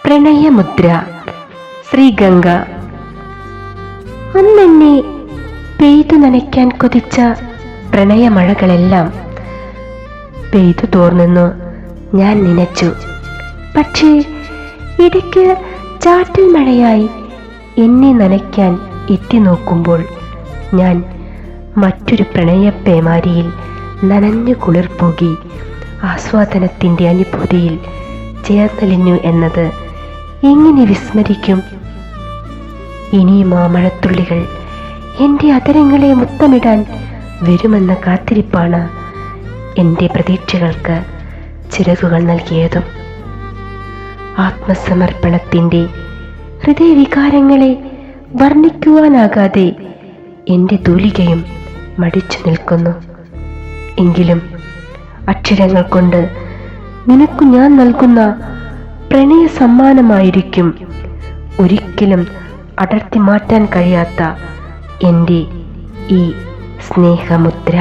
പ്രണയമുദ്ര. ശ്രീഗംഗ. അന്നെന്നെ പെയ്തു നനയ്ക്കാൻ കൊതിച്ച പ്രണയമഴകളെല്ലാം പെയ്തു തോർന്നെന്നു ഞാൻ നനച്ചു. പക്ഷേ ഇടയ്ക്ക് ചാറ്റൽ മഴയായി എന്നെ നനയ്ക്കാൻ എത്തി നോക്കുമ്പോൾ ഞാൻ മറ്റൊരു പ്രണയപ്പേമാരിയിൽ നനഞ്ഞു കുളിർപ്പോകി ആസ്വാദനത്തിൻ്റെ അനുഭൂതിയിൽ ചേർന്നലിഞ്ഞു എന്നത് എങ്ങനെ വിസ്മരിക്കും? ഇനിയും ആ മഴത്തുള്ളികൾ എൻ്റെ അതരങ്ങളെ മുത്തമിടാൻ വരുമെന്ന കാത്തിരിപ്പാണ് എൻ്റെ പ്രതീക്ഷകൾക്ക് ചിറകുകൾ നൽകിയതും. ആത്മസമർപ്പണത്തിൻ്റെ ഹൃദയവികാരങ്ങളെ വർണ്ണിക്കുവാനാകാതെ എൻ്റെ തൂലികയും മടിച്ചു നിൽക്കുന്നു. എങ്കിലും അക്ഷരങ്ങൾ കൊണ്ട് നിനക്കു ഞാൻ നൽകുന്ന പ്രണയ സമ്മാനമായിരിക്കും ഒരിക്കലും അടർത്തി മാറ്റാൻ കഴിയാത്ത എൻ്റെ ഈ സ്നേഹമുദ്ര.